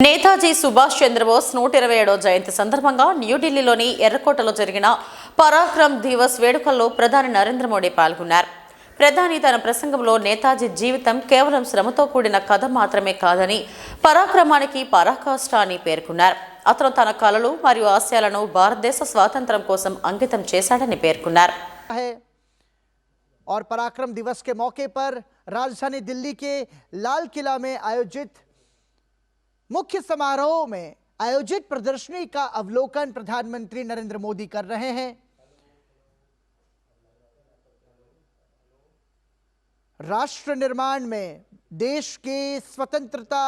నేతాజీ సుభాష్ చంద్రబోస్ 127వ జయంతి సందర్భంగా న్యూఢిల్లీలోని ఎర్రకోటలో జరిగిన పరాక్రమ్ దివస్ వేడుకల్లో ప్రధాని నరేంద్ర మోడీ పాల్గొన్నారు. ప్రధాని తన ప్రసంగంలో నేతాజీ జీవితం కేవలం శ్రమతో కూడిన కథ మాత్రమే కాదని, పరాక్రమానికి పరాకాష్ఠ అని పేర్కొన్నారు. అతను తన కలలు మరియు ఆశయాలను భారతదేశ స్వాతంత్ర్యం కోసం అంకితం చేశాడని పేర్కొన్నారు. और पराक्रम दिवस के मौके पर राजधानी दिल्ली के लाल किला में आयोजित मुख्य समारोह में आयोजित प्रदर्शनी का अवलोकन प्रधानमंत्री नरेंद्र मोदी कर रहे हैं. राष्ट्र निर्माण में, देश के स्वतंत्रता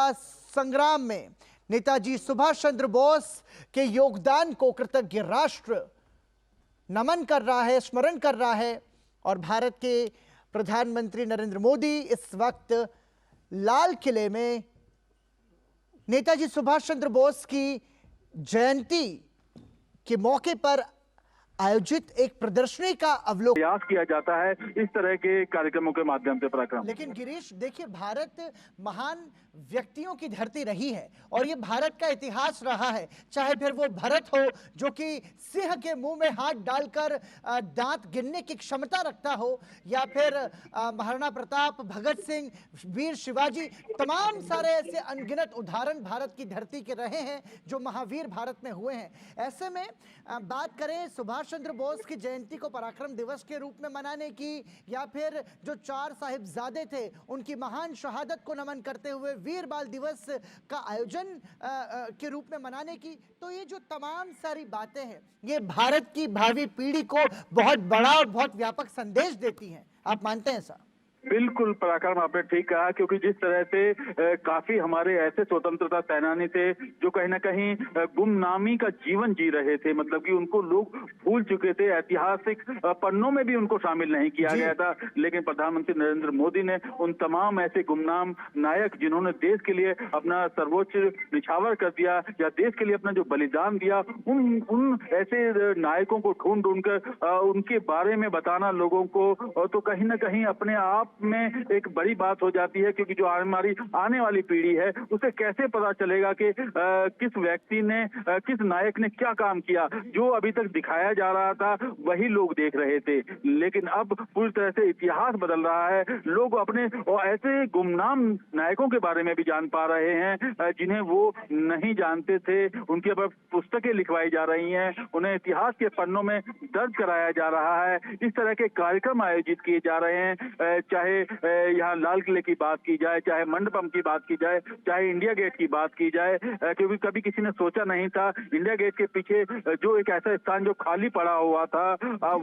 संग्राम में नेताजी सुभाष चंद्र बोस के योगदान को कृतज्ञ राष्ट्र नमन कर रहा है, स्मरण कर रहा है. और भारत के प्रधानमंत्री नरेंद्र मोदी इस वक्त लाल किले में नेताजी सुभाष चंद्र बोस की जयंती के मौके पर आयोजित एक प्रदर्शनी का अवलोकन प्रयास किया जाता है इस तरह के कार्यक्रमों के माध्यम से पराक्रम. लेकिन गिरीश देखिए, भारत महान व्यक्तियों की धरती रही है और ये भारत का इतिहास रहा है. चाहे फिर वो भरत हो जो कि सिंह के मुंह में हाथ डालकर दांत गिनने की क्षमता रखता हो, या फिर महाराणा प्रताप, भगत सिंह, वीर शिवाजी, तमाम सारे ऐसे अनगिनत उदाहरण भारत की धरती के रहे हैं जो महावीर भारत में हुए हैं. ऐसे में बात करें सुभाष चंद्र बोस की जयंती को पराक्रम दिवस के रूप में मनाने की, या फिर जो 4 साहिबजादे थे उनकी महान शहादत को नमन करते हुए वीर बाल दिवस का आयोजन के रूप में मनाने की, तो ये जो तमाम सारी बातें हैं ये भारत की भावी पीढ़ी को बहुत बड़ा और बहुत व्यापक संदेश देती हैं. आप मानते हैं सर? बिल्कुल पराक्रम, आपने ठीक कहा, क्योंकि जिस तरह से काफी हमारे ऐसे स्वतंत्रता सेनानी थे जो कहीं ना कहीं गुमनामी का जीवन जी रहे थे, मतलब कि उनको लोग भूल चुके थे, ऐतिहासिक पन्नों में भी उनको शामिल नहीं किया गया था. लेकिन प्रधानमंत्री नरेंद्र मोदी ने उन तमाम ऐसे गुमनाम नायक जिन्होंने देश के लिए अपना सर्वोच्च निछावर कर दिया या देश के लिए अपना जो बलिदान दिया, उन ऐसे नायकों को ढूंढ कर उनके बारे में बताना लोगों को, तो कहीं ना कहीं अपने आप में एक बड़ी बात हो जाती है. क्योंकि जो हमारी आने वाली पीढ़ी है उसे कैसे पता चलेगा कि किस व्यक्ति ने, किस नायक ने क्या काम किया. जो अभी तक दिखाया जा रहा था वही लोग देख रहे थे, लेकिन अब पूरी तरह से इतिहास बदल रहा है. लोग अपने ऐसे गुमनाम नायकों के बारे में भी जान पा रहे हैं जिन्हें वो नहीं जानते थे. उनके ऊपर पुस्तकें लिखवाई जा रही हैं, उन्हें इतिहास के पन्नों में दर्ज कराया जा रहा है. इस तरह के कार्यक्रम आयोजित किए जा रहे हैं. चाहे यहाँ लाल किले की बात की जाए, चाहे मंडपम की बात की जाए, चाहे इंडिया गेट की बात की जाए, क्योंकि कभी किसी ने सोचा नहीं था इंडिया गेट के पीछे जो एक ऐसा स्थान जो खाली पड़ा हुआ था,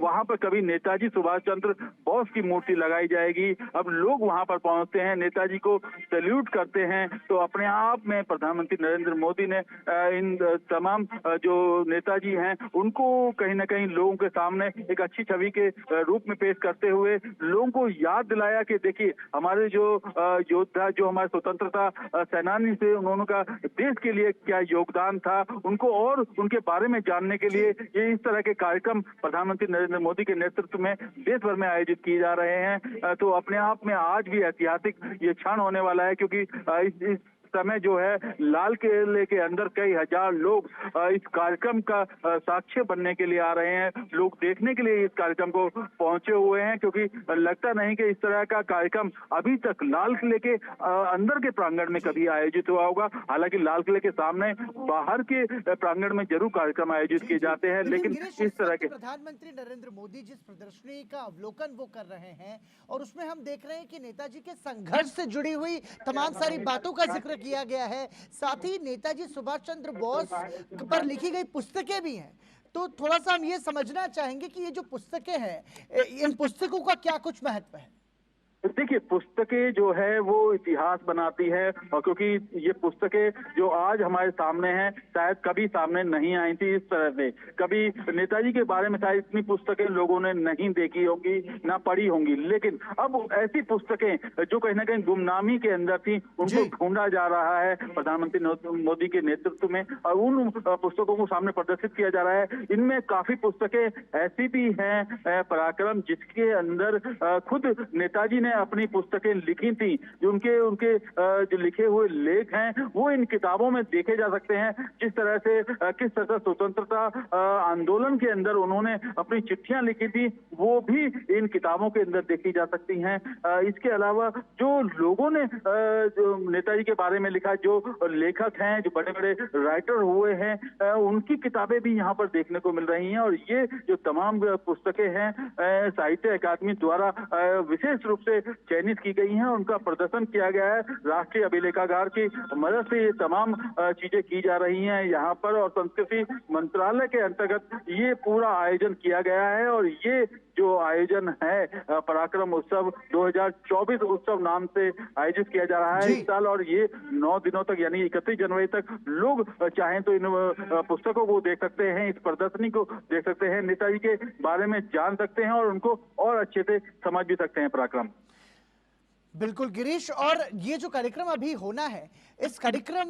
वहां पर कभी नेताजी सुभाष चंद्र बोस की मूर्ति लगाई जाएगी. अब लोग वहां पर पहुंचते हैं, नेताजी को सैल्यूट करते हैं. तो अपने आप में प्रधानमंत्री नरेंद्र मोदी ने इन तमाम जो नेताजी हैं उनको कहीं ना कहीं लोगों के सामने एक अच्छी छवि के रूप में पेश करते हुए लोगों को याद दिलाया कि देखिए हमारे जो योद्धा, जो हमारे स्वतंत्रता सेनानी थे, उन्होंने का देश के लिए क्या योगदान था, उनको और उनके बारे में जानने के लिए ये इस तरह के कार्यक्रम प्रधानमंत्री नरेंद्र मोदी के नेतृत्व में देश भर में आयोजित किए जा रहे हैं. तो अपने आप में आज भी ऐतिहासिक ये क्षण होने वाला है, क्योंकि इस समय जो है लाल किले के अंदर कई हजार लोग इस कार्यक्रम का साक्ष्य बनने के लिए आ रहे हैं. लोग देखने के लिए इस कार्यक्रम को पहुंचे हुए हैं, क्योंकि लगता नहीं कि इस तरह का कार्यक्रम अभी तक लाल किले के अंदर के प्रांगण में कभी आयोजित हुआ होगा. हालांकि लाल किले के सामने बाहर के प्रांगण में जरूर कार्यक्रम आयोजित किए जाते हैं, लेकिन इस तरह के प्रधानमंत्री नरेंद्र मोदी जिस प्रदर्शनी का अवलोकन वो कर रहे हैं और उसमें हम देख रहे हैं कि नेताजी के संघर्ष से जुड़ी हुई तमाम सारी बातों का जिक्र किया गया है. साथ ही नेताजी सुभाष चंद्र बोस पर लिखी गई पुस्तकें भी हैं. तो थोड़ा सा हम ये समझना चाहेंगे कि ये जो पुस्तकें हैं, इन पुस्तकों का क्या कुछ महत्व है? देखिए, पुस्तकें जो है वो इतिहास बनाती है, और क्योंकि ये पुस्तकें जो आज हमारे सामने हैं शायद कभी सामने नहीं आई थी इस तरह से. कभी नेताजी के बारे में शायद इतनी पुस्तकें लोगों ने नहीं देखी होंगी, ना पढ़ी होंगी. लेकिन अब ऐसी पुस्तकें जो कहीं ना कहीं गुमनामी के अंदर थी उनको ढूंढा जा रहा है प्रधानमंत्री मोदी के नेतृत्व में, और उन पुस्तकों को सामने प्रदर्शित किया जा रहा है. इनमें काफी पुस्तकें ऐसी भी हैं पराक्रम जिसके अंदर खुद नेताजी ने जिन्होंने अपनी पुस्तकें लिखी थी, जो उनके उनके जो लिखे हुए लेख हैं वो इन किताबों में देखे जा सकते हैं। जिस तरह से किस तरह से स्वतंत्रता आंदोलन के अंदर उन्होंने अपनी चिट्ठियां लिखी थी, वो भी इन किताबों के अंदर देखी जा सकती हैं। इसके अलावा जो लोगों ने जो नेताजी के बारे में लिखा, जो लेखक हैं, जो बड़े बड़े राइटर हुए हैं, उनकी किताबें भी यहाँ पर देखने को मिल रही हैं। और ये जो तमाम पुस्तकें हैं साहित्य अकादमी द्वारा विशेष रूप से चयनित की गई हैं, उनका प्रदर्शन किया गया है। राष्ट्रीय अभिलेखागार की मदद से ये तमाम चीजें की जा रही हैं यहाँ पर, और संस्कृति मंत्रालय के अंतर्गत ये पूरा आयोजन किया गया है। और ये जो आयोजन है पराक्रम उत्सव 2024 उत्सव नाम से आयोजित किया जा रहा है इस साल, और ये 9 दिनों तक यानी 31 जनवरी तक लोग चाहें तो इन पुस्तकों को देख सकते हैं, इस प्रदर्शनी को देख सकते हैं, नेताजी के बारे में जान सकते हैं और उनको और अच्छे से समझ भी सकते हैं। पराक्रम बिल्कुल गिरीश, और ये जो कार्यक्रम अभी होना है, इस कार्यक्रम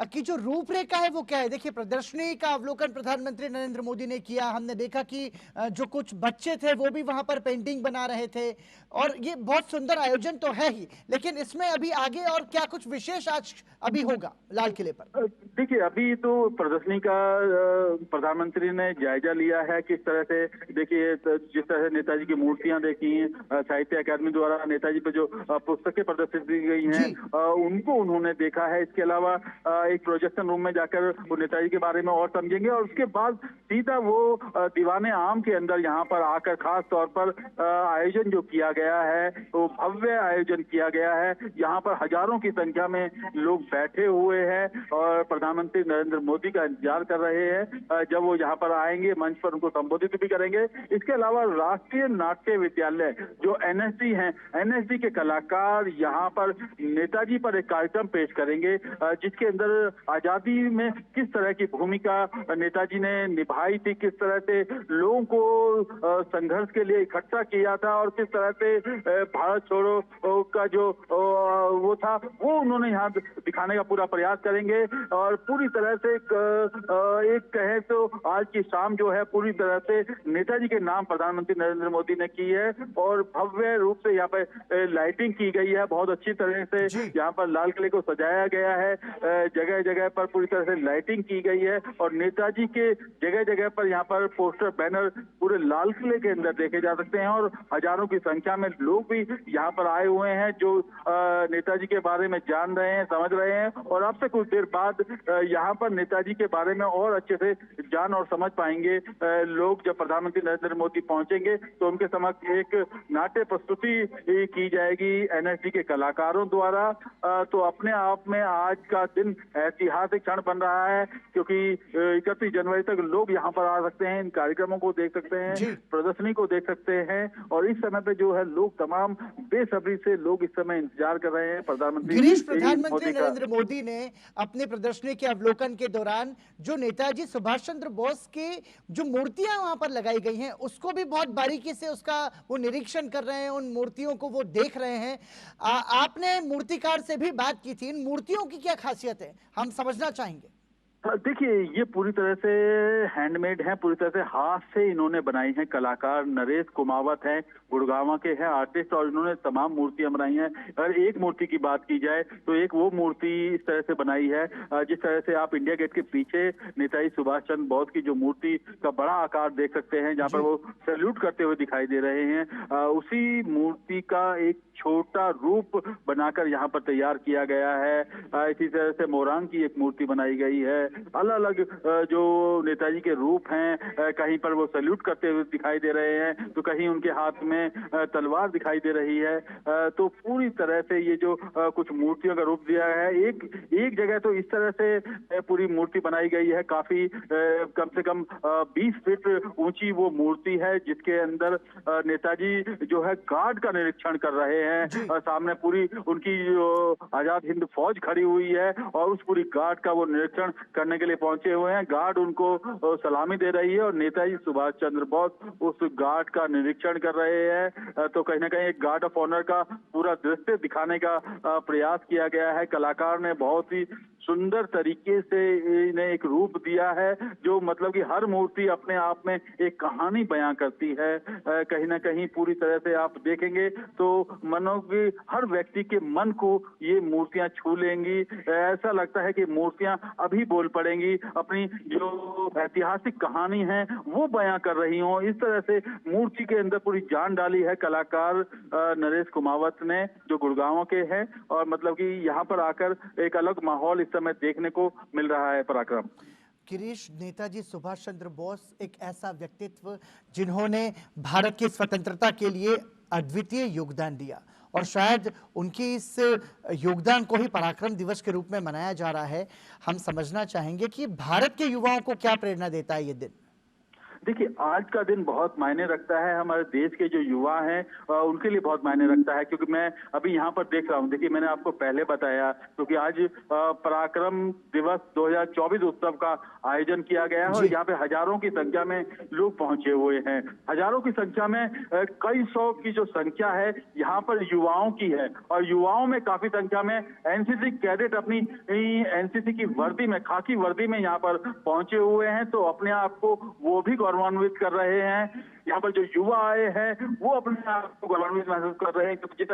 की जो रूपरेखा है वो क्या है? देखिए, प्रदर्शनी का अवलोकन प्रधानमंत्री नरेंद्र मोदी ने किया। हमने देखा कि जो कुछ बच्चे थे वो भी वहां पर पेंटिंग बना रहे थे, और ये बहुत सुंदर आयोजन तो है ही, लेकिन इसमें अभी आगे और क्या कुछ विशेष आज अभी होगा लाल किले पर? देखिए, अभी तो प्रदर्शनी का प्रधानमंत्री ने जायजा लिया है किस तरह से। देखिए, जिस तरह से नेताजी की मूर्तियां देखी, साहित्य अकादमी द्वारा नेताजी पे जो पुस्तकें प्रदर्शित की गई हैं उनको उन्होंने देखा है। इसके अलावा एक प्रोजेक्शन रूम में जाकर वो नेताजी के बारे में और समझेंगे, और उसके बाद सीधा वो दीवाने आम के अंदर यहाँ पर आकर खास तौर पर आयोजन जो किया गया है वो भव्य आयोजन किया गया है। यहाँ पर हजारों की संख्या में लोग बैठे हुए हैं और प्रधानमंत्री नरेंद्र मोदी का इंतजार कर रहे हैं। जब वो यहाँ पर आएंगे मंच पर उनको संबोधित भी करेंगे। इसके अलावा राष्ट्रीय नाट्य विद्यालय जो एनएसडी है, एनएसडी के कलाकार यहाँ पर नेताजी पर एक कार्यक्रम पेश करेंगे, जिसके अंदर आजादी में किस तरह की भूमिका नेताजी ने निभाई थी, किस तरह से लोगों को संघर्ष के लिए इकट्ठा किया था, और किस तरह से भारत छोड़ो का जो वो था वो उन्होंने यहाँ दिखाने का पूरा प्रयास करेंगे। और पूरी तरह से एक कहे तो आज की शाम जो है पूरी तरह से नेताजी के नाम प्रधानमंत्री नरेंद्र मोदी ने की है, और भव्य रूप से यहाँ पे लाइटिंग की गई है। बहुत अच्छी तरह से यहाँ पर लाल किले को सजाया गया है, जगह जगह पर पूरी तरह से लाइटिंग की गई है, और नेताजी के जगह जगह पर यहाँ पर पोस्टर बैनर पूरे लाल किले के अंदर देखे जा सकते हैं। और हजारों की संख्या में लोग भी यहाँ पर आए हुए हैं जो नेताजी के बारे में जान रहे हैं, समझ रहे हैं, और अब से कुछ देर बाद यहाँ पर नेताजी के बारे में और अच्छे से जान और समझ पाएंगे लोग। जब प्रधानमंत्री नरेंद्र मोदी पहुंचेंगे तो उनके समक्ष एक नाट्य प्रस्तुति की जाएगी एनएसडी के कलाकारों द्वारा। तो अपने आप में आज का दिन ऐतिहासिक क्षण बन रहा है, क्योंकि 31 जनवरी तक लोग यहाँ पर आ सकते हैं, इन कार्यक्रमों को देख सकते हैं, प्रदर्शनी को देख सकते हैं। और इस समय पे जो है लोग तमाम बेसब्री से लोग इस समय इंतजार कर रहे हैं प्रधानमंत्री नरेंद्र मोदी ने अपने प्रदर्शनी के अवलोकन के दौरान जो नेताजी सुभाष चंद्र बोस की जो मूर्तियां वहां पर लगाई गई हैं उसको भी बहुत बारीकी से उसका वो निरीक्षण कर रहे हैं, उन मूर्तियों को वो देख रहे हैं। आपने मूर्तिकार से भी बात की थी, इन मूर्तियों की क्या खासियत है, हम समझना चाहेंगे। देखिए, ये पूरी तरह से हैंडमेड है, पूरी तरह से हाथ से इन्होंने बनाई है। कलाकार नरेश कुमावत हैं, गुड़गांव के हैं आर्टिस्ट, और इन्होंने तमाम मूर्तियां बनाई हैं। अगर एक मूर्ति की बात की जाए तो एक वो मूर्ति इस तरह से बनाई है जिस तरह से आप इंडिया गेट के पीछे नेताजी सुभाष चंद्र बोस की जो मूर्ति का बड़ा आकार देख सकते हैं, जहाँ पर वो सैल्यूट करते हुए दिखाई दे रहे हैं, उसी मूर्ति का एक छोटा रूप बनाकर यहाँ पर तैयार किया गया है। इसी तरह से मोरांग की एक मूर्ति बनाई गई है। अलग अलग जो नेताजी के रूप हैं, कहीं पर वो सैल्यूट करते हुए दिखाई दे रहे हैं तो कहीं उनके हाथ में तलवार दिखाई दे रही है। तो पूरी तरह से ये जो कुछ मूर्तियों का रूप दिया है, एक जगह तो इस तरह से पूरी मूर्ति बनाई गई है, काफी कम से कम 20 फीट ऊंची वो मूर्ति है, जिसके अंदर नेताजी जो है गार्ड का निरीक्षण कर रहे हैं। सामने पूरी उनकी आजाद हिंद फौज खड़ी हुई है और उस पूरी गार्ड का वो निरीक्षण करने के लिए पहुंचे हुए हैं। गार्ड उनको सलामी दे रही है और नेताजी सुभाष चंद्र बोस उस गार्ड का निरीक्षण कर रहे हैं। तो कहीं ना कहीं एक गार्ड ऑफ ऑनर का पूरा दृश्य दिखाने का प्रयास किया गया है। कलाकार ने बहुत ही सुंदर तरीके से इन्हें एक रूप दिया है, जो मतलब कि हर मूर्ति अपने आप में एक कहानी बयां करती है। कहीं ना कहीं पूरी तरह से आप देखेंगे तो मनो कि हर व्यक्ति के मन को ये मूर्तियां छू लेंगी। ऐसा लगता है कि मूर्तियां अभी बोल पड़ेंगी, अपनी जो ऐतिहासिक कहानी है वो बयां कर रही हों। इस तरह से मूर्ति के अंदर पूरी जान डाली है कलाकार नरेश कुमावत ने, जो गुड़गांव के हैं, और मतलब कि यहाँ पर आकर एक अलग माहौल इस समय देखने को मिल रहा है। पराक्रम गिरीश, नेताजी सुभाष चंद्र बोस एक ऐसा व्यक्तित्व जिन्होंने भारत की स्वतंत्रता के लिए अद्वितीय योगदान दिया, और शायद उनकी इस योगदान को ही पराक्रम दिवस के रूप में मनाया जा रहा है। हम समझना चाहेंगे कि भारत के युवाओं को क्या प्रेरणा देता है ये दिन। देखिए, आज का दिन बहुत मायने रखता है हमारे देश के जो युवा हैं उनके लिए बहुत मायने रखता है, क्योंकि मैं अभी यहाँ पर देख रहा हूँ। देखिए, मैंने आपको पहले बताया क्योंकि आज पराक्रम दिवस 2024 उत्सव का आयोजन किया गया है और यहाँ पे हजारों की संख्या में लोग पहुंचे हुए हैं। हजारों की संख्या में कई सौ की जो संख्या है यहाँ पर युवाओं की है, और युवाओं में काफी संख्या में एनसीसी कैडेट अपनी एनसीसी की वर्दी में, खाकी वर्दी में यहाँ पर पहुंचे हुए हैं। तो अपने आप को वो भी गौरवान्वित कर रहे हैं। यहाँ पर जो युवा आए हैं वो अपने आप को गौरवान्वित महसूस कर रहे हैं, क्योंकि